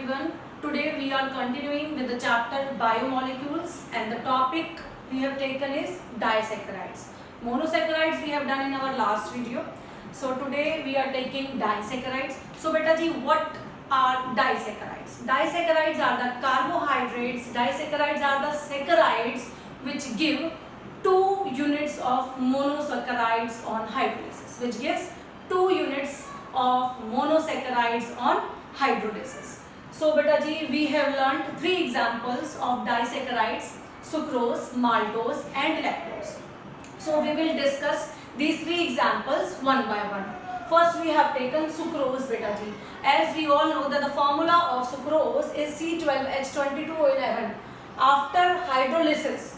everyone. Today we are continuing with the chapter biomolecules and the topic we have taken is disaccharides. Monosaccharides we have done in our last video. So today we are taking disaccharides. So beta ji, what are disaccharides? Disaccharides are the carbohydrates. Disaccharides are the saccharides which give 2 units of monosaccharides on hydrolysis, which gives 2 units of monosaccharides on hydrolysis. So beta ji, we have learnt 3 examples of disaccharides: sucrose, maltose and lactose. So we will discuss these 3 examples one by one. First we have taken sucrose beta ji. As we all know that the formula of sucrose is C12H22O11. After hydrolysis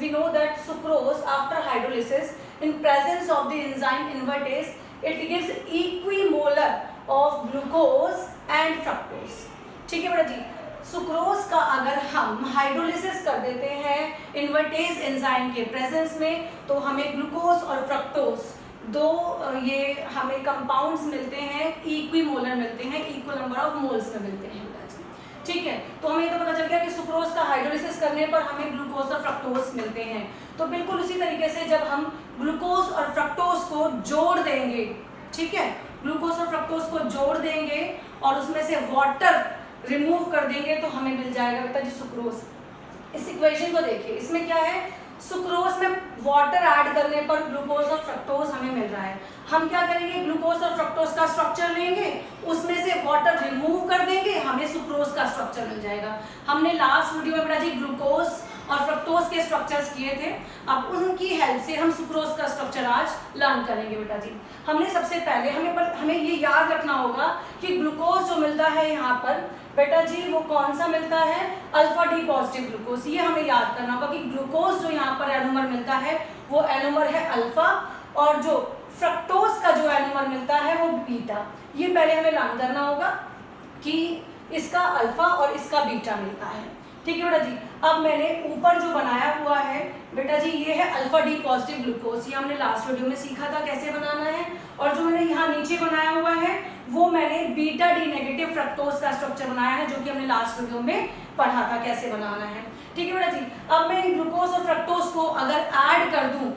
we know that sucrose after hydrolysis in presence of the enzyme invertase it gives equimolar of glucose and fructose. ठीक है बेटा जी, sucrose का अगर हम hydrolysis कर देते हैं invertase enzyme के प्रेजेंस में तो हमें ग्लूकोज और फ्रक्टोज दो ये हमें कंपाउंड्स मिलते हैं, इक्विमोलर मिलते हैं, इक्वल नंबर ऑफ मोल्स में मिलते हैं बेटा जी. ठीक है, तो हमें ये तो पता चल गया कि सुक्रोज का हाइड्रोलिसिस करने पर हमें ग्लूकोज और फ्रक्टोज मिलते हैं. तो बिल्कुल उसी तरीके से जब हम ग्लूकोज और फ्रक्टोज को जोड़ देंगे, ठीक है, ग्लूकोज और फ्रक्टोज को जोड़ देंगे और उसमें से वाटर रिमूव कर देंगे तो हमें मिल जाएगा बेटा जी सुक्रोज. इस इक्वेशन को देखिए, इसमें क्या है, सुक्रोज में वाटर ऐड करने पर ग्लूकोज और फ्रक्टोज हमें मिल रहा है. हम क्या करेंगे, ग्लूकोज और फ्रक्टोज का स्ट्रक्चर लेंगे, उसमें से वाटर रिमूव कर देंगे, हमें सुक्रोज का स्ट्रक्चर मिल जाएगा. हमने लास्ट वीडियो में बेटा जी ग्लूकोज और फ्रक्टोज के स्ट्रक्चर्स किए थे. अब उनकी हेल्प से हम सुक्रोज का स्ट्रक्चर आज लर्न करेंगे बेटा जी. हमने सबसे पहले हमें ये याद रखना होगा कि ग्लूकोज जो मिलता है यहाँ पर बेटा जी वो कौन सा मिलता है, अल्फा डी पॉजिटिव ग्लूकोज. ये हमें याद करना होगा कि ग्लूकोज जो यहाँ पर एनोमर मिलता है वो एनोमर है अल्फा और जो फ्रक्टोज का जो एनोमर मिलता है वो बीटा. ये पहले हमें लर्न करना होगा कि इसका अल्फा और इसका बीटा मिलता है. ठीक है बेटा जी. अब मैंने ऊपर जो बनाया हुआ है बेटा जी ये है अल्फा डी पॉजिटिव ग्लूकोज. ये हमने लास्ट वीडियो में सीखा था कैसे बनाना है. और जो मैंने यहाँ नीचे बनाया हुआ है वो मैंने बीटा डी नेगेटिव फ्रक्टोज का स्ट्रक्चर बनाया है जो कि हमने लास्ट वीडियो में पढ़ा था कैसे बनाना है. ठीक है बेटा जी. अब मैं ग्लूकोज और फ्रक्टोज को अगर ऐड कर दूं,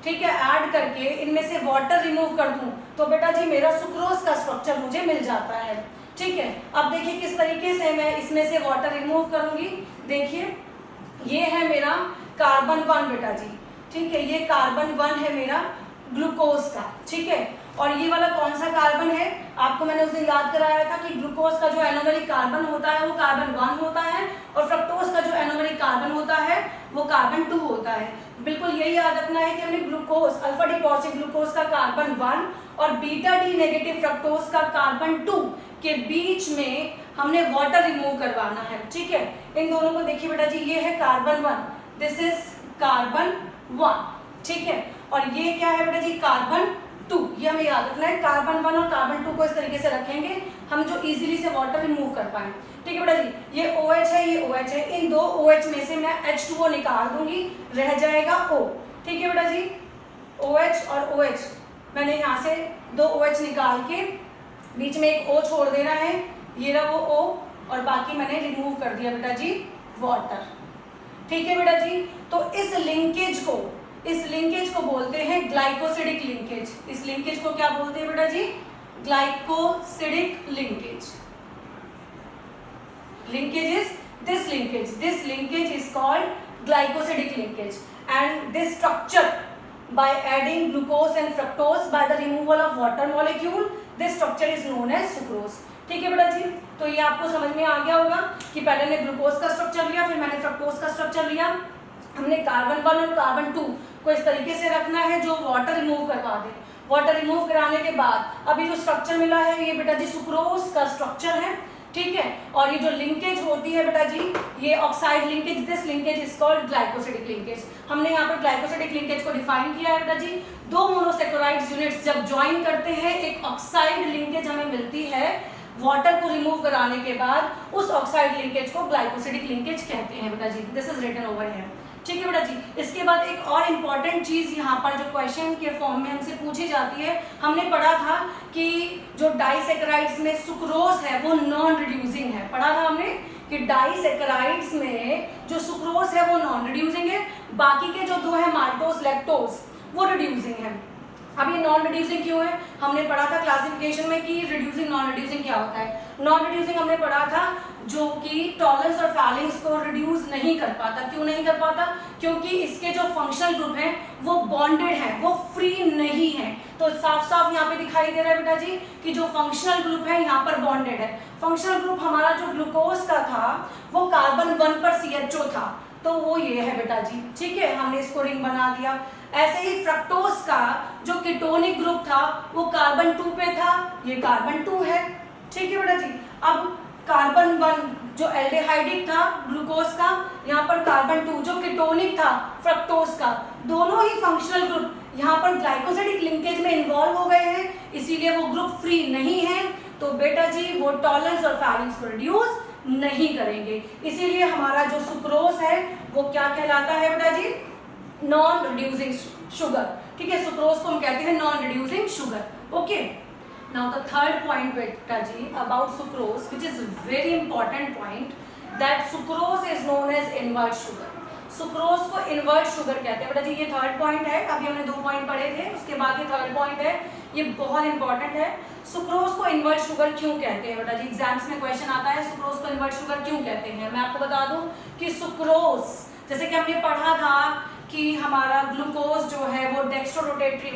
ठीक है, ऐड करके इनमें से वाटर रिमूव कर दूं तो बेटा जी मेरा सुक्रोज का स्ट्रक्चर मुझे मिल जाता है. ठीक है, अब देखिए किस तरीके से मैं इसमें से वाटर रिमूव करूंगी. देखिए ये है मेरा कार्बन 1 बेटा जी. ठीक है, ये कार्बन 1 है मेरा ग्लूकोज का. ठीक है, और ये वाला कौन सा कार्बन है, आपको मैंने उस दिन याद कराया था कि ग्लूकोज का जो एनोमेरिक कार्बन होता है वो कार्बन 1 होता है और फ्रक्टोज का जो एनोमेरिक कार्बन होता है वो कार्बन 2 होता है. बिल्कुल यही याद रखना है कि हमने glucose alpha D positive glucose का कार्बन 1 और बीटा डी नेगेटिव फ्रक्टोज का कार्बन 2 के बीच में हमने वाटर रिमूव करवाना है. ठीक है, इन दोनों को देखिए बेटा जी, ये है कार्बन 1, दिस इज कार्बन 1. ठीक है, और ये क्या है बेटा जी, कार्बन 2. ये हमें याद रखना है, कार्बन 1 और कार्बन 2 को इस तरीके से रखेंगे हम जो इजीली से वाटर रिमूव कर पाए. ठीक है बेटा जी, ये OH है, ये OH है, इन दो OH में से मैं H2O निकाल दूंगी, रह जाएगा O. ठीक है बेटा जी, OH और OH मैंने यहाँ से 2 OH निकाल के बीच में एक O छोड़ देना है, ये रहा वो O और बाकी मैंने रिमूव कर दिया बेटा जी वाटर. ठीक है बेटा जी, तो इस लिंकेज को बोलते हैं ग्लाइकोसिडिक लिंकेज. इस लिंकेज को क्या बोलते हैं बेटा जी, glycosidic linkage. Linkage is this linkage is called glycosidic linkage and this structure by adding glucose and fructose by the removal of water molecule, this structure is known as sucrose. ठीक है बेटा जी, तो ये आपको समझ में आ गया होगा कि पहले मैंने ग्लूकोज का स्ट्रक्चर लिया, फिर मैंने फ्रक्टोज का स्ट्रक्चर लिया. हमने कार्बन 1 और कार्बन 2 को इस तरीके से रखना है जो वाटर रिमूव करवा दे. वाटर रिमूव कराने के बाद अभी जो स्ट्रक्चर मिला है ये बेटा जी सुक्रोज का स्ट्रक्चर है. ठीक है, और ये जो लिंकेज होती है बेटा जी ये oxide linkage, this linkage is called glycosidic linkage. हमने यहाँ पर ग्लाइकोसिडिक लिंकेज को डिफाइन किया है बेटा जी. 2 मोनोसैकेराइड्स यूनिट्स जब ज्वाइन करते हैं एक ऑक्साइड लिंकेज हमें मिलती है वाटर को रिमूव कराने के बाद, उस ऑक्साइड लिंकेज को ग्लाइकोसिडिक लिंकेज कहते हैं बेटा जी. This is written over here. ठीक है बेटा जी। इसके बाद एक और इम्पॉर्टेंट चीज़ यहाँ पर जो क्वेश्चन के फॉर्म में हमसे पूछी जाती है, हमने पढ़ा था कि जो डाइसैकेराइड्स में सुक्रोज है वो नॉन रिड्यूसिंग है। पढ़ा था हमने कि डाइसैकेराइड्स में जो सुक्रोज है वो नॉन रिड्यूसिंग है, बाकी के जो दो है माल्टोज लैक्टोज वो रिड्यूसिंग है। अब ये नॉन रिड्यूसिंग क्यों है? हमने पढ़ा था क्लासिफिकेशन में कि रिड्यूसिंग नॉन रिड्यूसिंग क्या होता है। नॉन रिड्यूसिंग हमने पढ़ा था जो कि टॉलरेंस और फैलिंग्स को रिड्यूस नहीं कर पाता। क्यों नहीं कर पाता? क्योंकि इसके जो फंक्शनल ग्रुप हैं वो बॉन्डेड हैं, वो फ्री नहीं है। तो साफ साफ यहाँ पे दिखाई दे रहा है बेटा जी कि जो फंक्शनल ग्रुप है यहाँ पर बॉन्डेड है। फंक्शनल ग्रुप हमारा जो ग्लूकोज का था वो कार्बन 1 पर CHO था, तो वो ये है बेटा जी। ठीक है, हमने इसको रिंग बना दिया। ऐसे ही फ्रक्टोज का जो कीटोनिक ग्रुप था वो कार्बन 2 पे था, ये कार्बन 2 है। ठीक है बेटा जी। अब कार्बन 1 जो एल्डिहाइडिक था ग्लूकोज का, यहाँ पर कार्बन 2 जो कीटोनिक था फ्रक्टोज का, दोनों ही फंक्शनल ग्रुप यहाँ पर ग्लाइकोसिडिक लिंकेज में इन्वॉल्व हो गए हैं, इसीलिए वो ग्रुप फ्री नहीं है। तो बेटा जी वो टॉलरेंस और फैलिंग्स को रिड्यूस नहीं करेंगे, इसीलिए हमारा जो सुक्रोज है वो क्या कहलाता है बेटा जी? Non reducing sugar. ठीक है, सुक्रोज को हम कहते हैं non reducing sugar. Okay, now the third point बेटा जी about sucrose which is very important point, that sucrose is known as invert sugar. Sucrose को इनवर्ट शुगर कहते हैं बेटा जी। ये थर्ड पॉइंट है, अभी हमने 2 पॉइंट पढ़े थे, उसके बाद ये थर्ड पॉइंट है, ये बहुत इंपॉर्टेंट है। सुक्रोज को इनवर्ट शुगर क्यों कहते हैं बेटा जी? एग्जाम्स में क्वेश्चन आता है सुक्रोज को इनवर्ट शुगर क्यों कहते हैं। मैं आपको बता दूं कि सुक्रोज, जैसे कि हमने पढ़ा था कि हमारा ग्लूकोज जो है वो डेक्स्ट्रो रोटेटरी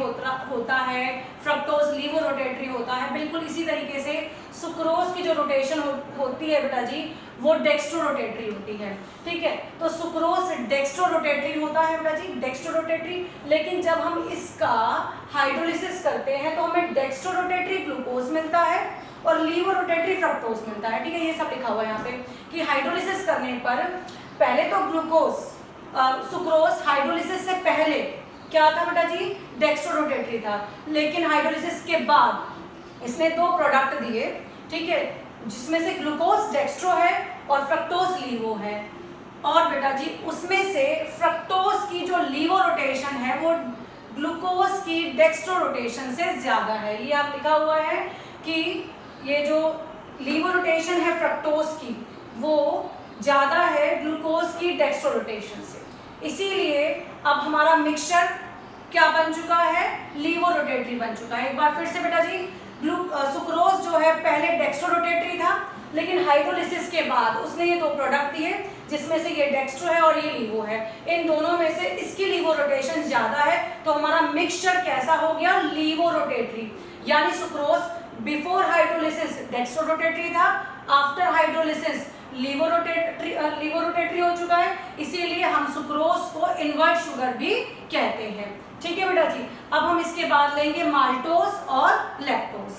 होता है, फ्रक्टोज लीवो रोटेटरी होता है, बिल्कुल इसी तरीके से सुक्रोज की जो रोटेशन होती है बेटा जी वो डेक्स्ट्रो रोटेटरी होती है। ठीक है, तो सुक्रोज डेक्स्ट्रो रोटेटरी होता है बेटा जी, डेक्स्ट्रो रोटेटरी। लेकिन जब हम इसका हाइड्रोलिसिस करते हैं तो हमें डेक्स्ट्रो रोटेटरी ग्लूकोज मिलता है और लीवो रोटेटरी फ्रक्टोज मिलता है। ठीक है, ये सब लिखा हुआ है यहाँ पे कि हाइड्रोलिसिस करने पर पहले तो ग्लूकोज सुक्रोज हाइड्रोलिसिस से पहले क्या था बेटा जी? डेक्स्ट्रो रोटेटरी था, लेकिन हाइड्रोलिसिस के बाद इसने 2 प्रोडक्ट दिए। ठीक है, जिसमें से ग्लूकोज डेक्स्ट्रो है और फ्रक्टोज लीवो है, और बेटा जी उसमें से फ्रक्टोज की जो लीवो रोटेशन है वो ग्लूकोज की डेक्स्ट्रो रोटेशन से ज्यादा है। ये आप लिखा हुआ है कि ये जो लीवो रोटेशन है फ्रक्टोज की वो ज्यादा है ग्लूकोज की डेक्स्ट्रो रोटेशन से, इसीलिए अब हमारा मिक्सचर क्या बन चुका है? लीवो रोटेटरी बन चुका है। एक बार फिर से बेटा जी, सुक्रोज जो है पहले डेक्स्ट्रो रोटेटरी था, लेकिन हाइड्रोलिसिस के बाद उसने ये 2 प्रोडक्ट दिए जिसमें से ये डेक्स्ट्रो है और ये लीवो है। इन दोनों में से इसकी लीवो रोटेशन ज्यादा है, तो हमारा मिक्सचर कैसा हो गया? Levo rotatory. यानी sucrose before hydrolysis dextro rotatory था, आफ्टर हाइड्रोलिसिस लीवो रोटेटरी हो चुका है, इसीलिए हम सुक्रोज को इनवर्ट शुगर भी कहते हैं। ठीक है बेटा जी। अब हम इसके बाद लेंगे माल्टोज और लैक्टोज।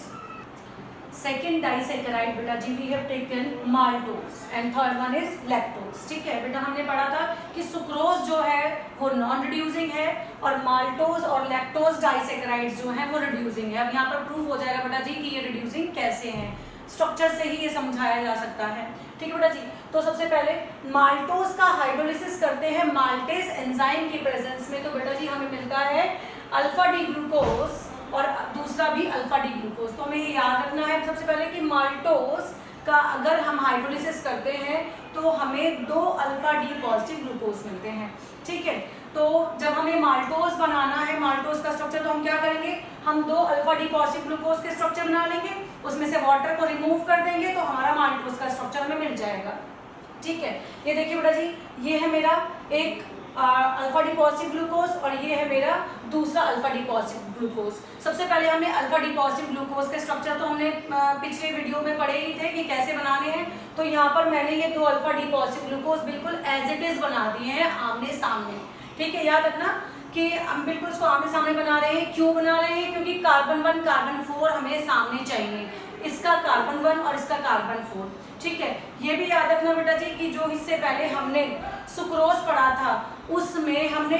सेकेंड डाइसैकेराइड बेटा जी we have taken maltose and third one is lactose. ठीक है बेटा, हमने पढ़ा था कि सुक्रोज जो है वो नॉन रिड्यूसिंग है और माल्टोज और लैक्टोज डाइसैकेराइड्स जो हैं वो रिड्यूसिंग है। अब यहाँ पर प्रूव हो जाएगा बेटा जी कि ये रिड्यूसिंग कैसे हैं, स्ट्रक्चर से ही ये समझाया जा सकता है। ठीक है बेटा जी। तो सबसे पहले माल्टोज का हाइड्रोलिसिस करते हैं माल्टेज एंजाइम की प्रेजेंस में, तो बेटा जी हमें मिलता है अल्फा डी ग्लूकोज और दूसरा भी अल्फा डी ग्लूकोज। तो हमें ये याद रखना है सबसे पहले कि माल्टोज का अगर हम हाइड्रोलिसिस करते हैं तो हमें 2 अल्फा डी पॉजिटिव ग्लूकोज मिलते हैं। ठीक है, तो जब हमें माल्टोज बनाना है, माल्टोज का स्ट्रक्चर, तो हम क्या करेंगे? हम 2 अल्फा डी पॉजिटिव ग्लूकोज के स्ट्रक्चर बना लेंगे, उसमें से वाटर को रिमूव कर देंगे तो हमारा माल्टोज का स्ट्रक्चर हमें मिल जाएगा। ठीक है, ये देखिए बेटा जी, ये है मेरा एक अल्फा डी पॉजिटिव ग्लूकोज और ये है मेरा दूसरा अल्फा डी पॉजिटिव ग्लूकोज। सबसे पहले हमने अल्फा डी पॉजिटिव ग्लूकोज के स्ट्रक्चर तो हमने पिछले वीडियो में पढ़े ही थे कि कैसे बनाने हैं। तो यहाँ पर मैंने ये 2 अल्फा डी पॉजिटिव ग्लूकोज बिल्कुल एज इट इज बना दिए हैं आमने सामने। ठीक है, याद रखना कि हम बिल्कुल इसको आमने सामने बना रहे हैं। क्यों बना रहे हैं? क्योंकि कार्बन 1 कार्बन 4 हमें सामने चाहिए, इसका कार्बन 1 और इसका कार्बन 4। ठीक है, ये भी याद रखना बेटा जी कि जो इससे पहले हमने सुक्रोज पढ़ा था उसमें हमने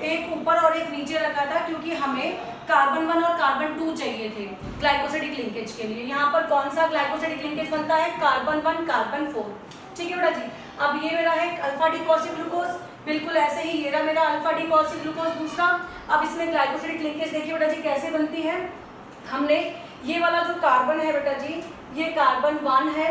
एक ऊपर और एक नीचे रखा था, क्योंकि हमें कार्बन 1 और कार्बन 2 चाहिए थे ग्लाइकोसिडिक लिंकेज के लिए। यहाँ पर कौन सा ग्लाइकोसिडिक लिंकेज बनता है? Carbon 1 carbon 4। ठीक है बेटा जी। अब ये मेरा है अल्फा डी पॉजिटिव ग्लूकोज, बिल्कुल ऐसे ही ये रहा मेरा अल्फा डी पॉजिटिव ग्लूकोज दूसरा। अब इसमें ग्लाइकोसिडिक लिंकेज देखिए बेटा जी कैसे बनती है। हमने ये वाला जो कार्बन है बेटा जी, ये कार्बन 1 है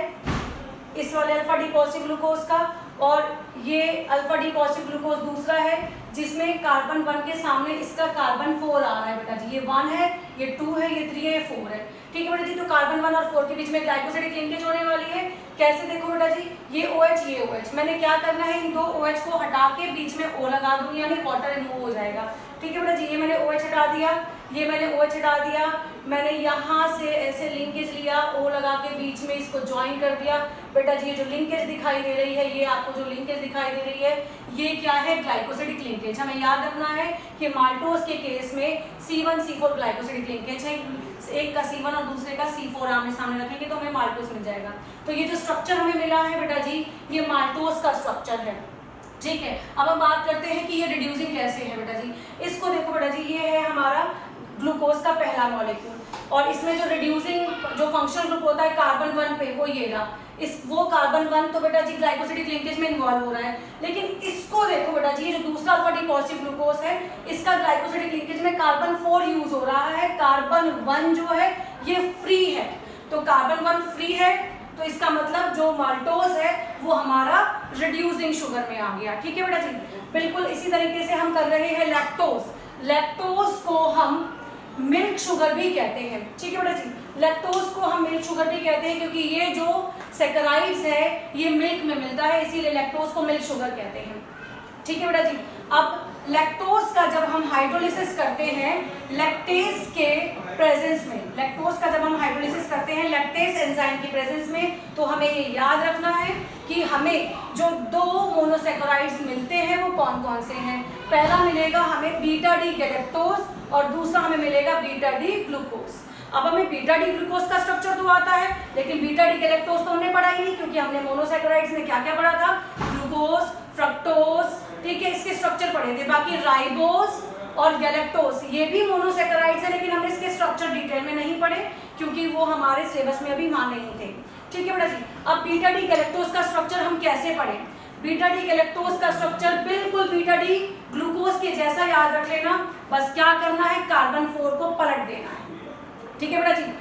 इस वाले अल्फा डी पॉजिटिव ग्लूकोज का, और ये अल्फा डी पॉजिटिव ग्लूकोज दूसरा है जिसमें कार्बन 1 के सामने इसका कार्बन 4 आ रहा है बेटा जी। ये 1 है, ये 2 है, ये 3 है, ये 4 है। ठीक है बेटा जी, तो कार्बन 1 और 4 के बीच में ग्लाइकोसिडिक लिंकेज होने वाली है। कैसे देखो बेटा जी, ये OH ये OH, मैंने क्या करना है इन दो OH को हटा के बीच में O लगा दूंगी, यानी वाटर रिमूव हो जाएगा। ठीक है बेटा जी, ये मैंने OH हटा दिया, ये मैंने OH हटा दिया, मैंने यहाँ से ऐसे लिंकेज लिया, O लगा के बीच में इसको ज्वाइन कर दिया। बेटा जी ये जो लिंकेज दिखाई दे रही है, ये आपको जो लिंकेज दिखाई दे रही है, ये क्या है, ग्लाइकोसिडिक लिंकेज। हमें याद रखना है कि माल्टोज के केस में C1C4 ग्लाइकोसिडिक लिंकेज है, एक का C1 और दूसरे का C4 आमने सामने रखेंगे तो हमें माल्टोज मिल जाएगा। तो ये जो स्ट्रक्चर हमें मिला है बेटा जी, ये माल्टोज का स्ट्रक्चर है। ठीक है, अब हम बात करते हैं कि ये रिड्यूसिंग कैसे है बेटा जी। इसको देखो बेटा जी, ये है हमारा ग्लूकोज का पहला मॉलिक्यूल, और इसमें जो रिड्यूसिंग जो फंक्शनल ग्रुप होता है कार्बन 1 पे, वो ये रहा। वो कार्बन 1 तो बेटा जी ग्लाइकोसिडिक लिंकेज में इन्वॉल्व हो रहा है, लेकिन इसको देखो बेटा जी, ये जो दूसरा अल्फा डी पॉजिटिव ग्लूकोज है, इसका ग्लाइकोसिडिक लिंकेज में कार्बन 4 यूज हो रहा है। कार्बन 1 जो है ये फ्री है, तो कार्बन 1 फ्री है, तो इसका मतलब जो माल्टोज है वो हमारा रिड्यूसिंग शुगर में आ गया। ठीक है बेटा जी, बिल्कुल इसी तरीके से हम कर रहे हैं लैक्टोज। लैक्टोज को हम मिल्क शुगर भी कहते हैं। ठीक है बेटा जी, लैक्टोज को हम मिल्क शुगर भी कहते हैं क्योंकि ये जो सैकराइड्स है ये मिल्क में मिलता है, इसीलिए लैक्टोज को मिल्क शुगर कहते हैं। ठीक है बेटा जी, अब लैक्टोज का जब हम हाइड्रोलिसिस करते हैं लैक्टेज के प्रेजेंस में, लैक्टोज का जब हम हाइड्रोलिसिस करते हैं लैक्टेज एंजाइम की प्रेजेंस में, तो हमें ये याद रखना है कि हमें जो 2 मोनोसैकेराइड्स मिलते हैं वो कौन कौन से हैं। पहला मिलेगा हमें बीटा डी गैलेक्टोज और दूसरा हमें मिलेगा बीटा डी ग्लूकोज। अब हमें बीटा डी ग्लूकोज का स्ट्रक्चर तो आता है, लेकिन बीटा डी गैलेक्टोज तो हमने पढ़ा ही नहीं, क्योंकि हमने मोनोसैकेराइड्स में क्या क्या पढ़ा था, ग्लूकोज, फ्रक्टोज, ठीक है, इसके स्ट्रक्चर पढ़े थे। बाकी राइबोज और गैलेक्टोज ये भी मोनोसैकेराइड्स है, लेकिन हमने इसके स्ट्रक्चर डिटेल में नहीं पढ़े क्योंकि वो हमारे सिलेबस में अभी वहां नहीं थे। ठीक है बेटा जी, अब बीटा डी गैलेक्टोज का स्ट्रक्चर हम कैसे पढ़ें। बीटा डी गैलेक्टोज का स्ट्रक्चर बिल्कुल बीटा डी ग्लूकोज के जैसा याद रख लेना, बस क्या करना है, कार्बन 4 को पलट देना है। ठीक है बेटा जी,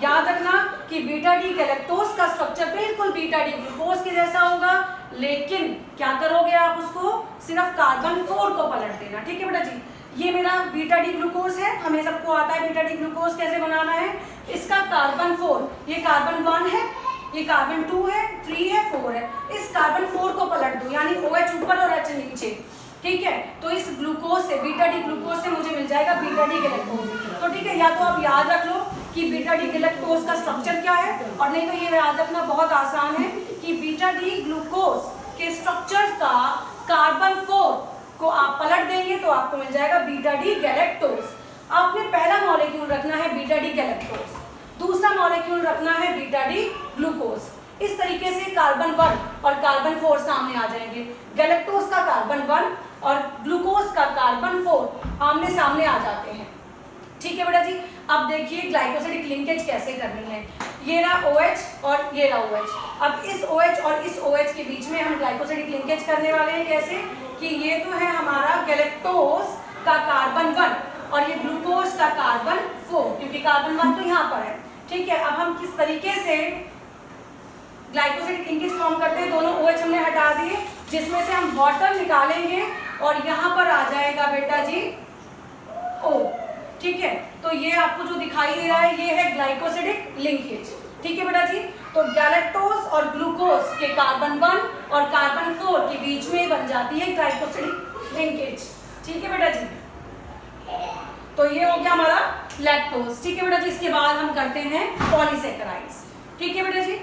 याद रखना कि बीटा डी गैलेक्टोज का स्ट्रक्चर बिल्कुल बीटा डी ग्लूकोज के जैसा होगा, लेकिन क्या करोगे आप, उसको सिर्फ कार्बन 4 को पलट देना। ठीक है बेटा जी, ये मेरा बीटा डी ग्लूकोज है, हमें सबको आता है बीटा डी ग्लूकोज कैसे बनाना है। इसका कार्बन 4, ये कार्बन 1 है, ये कार्बन 2 है, 3 है, 4 है, इस कार्बन 4 को पलट दो, यानी OH ऊपर और H नीचे। ठीक है, तो इस ग्लूकोज से, बीटा डी ग्लूकोज से मुझे मिल जाएगा बीटा डी गैलेक्टोज। तो ठीक है, या तो आप याद रख लो कि बीटा डी गैलेक्टोज का स्ट्रक्चर क्या है, और नहीं तो ये याद रखना बहुत आसान है कि बीटा डी ग्लूकोज के स्ट्रक्चर का कार्बन 4 को आप पलट देंगे तो आपको मिल जाएगा बीटा डी गैलेक्टोज। आपने पहला मॉलिक्यूल रखना है बीटा डी गैलेक्टोज, दूसरा मॉलिक्यूल रखना है बीटा डी ग्लूकोज। इस तरीके से कार्बन 1 और कार्बन 4 सामने आ जाएंगे। गैलेक्टोज का कार्बन 1 और ग्लूकोज का कार्बन 4 आमने सामने आ जाते हैं। ठीक है बेटा जी, अब देखिए ग्लाइकोसिडिक लिंकेज कैसे करनी है। ये रहा OH और ये रहा OH। अब इस OH और इस OH के बीच में हम ग्लाइकोसिडिक लिंकेज करने वाले हैं। कैसे कि ये तो है हमारा गैलेक्टोज का कार्बन 1 और ये ग्लूकोज का कार्बन 4, क्योंकि कार्बन 1 तो यहाँ पर है। ठीक है, अब हम किस तरीके से ग्लाइकोसिडिक लिंकेज फॉर्म करते हैं, दोनों OH हमने हटा दिए, जिसमें से हम वाटर निकालेंगे और यहाँ पर आ जाएगा बेटा जी O। ठीक है, तो ये आपको जो दिखाई दे रहा है ये है ग्लाइकोसिडिक लिंकेज। ठीक है बेटा जी, तो गैलेक्टोज और ग्लूकोज के कार्बन 1 और कार्बन 4 के बीच में बन जाती है ग्लाइकोसिडिक लिंकेज। ठीक है बेटा जी, तो ये हो गया हमारा लैक्टोज। ठीक है बेटा जी, इसके बाद हम करते हैं पॉलीसैकेराइड्स। ठीक है बेटा जी,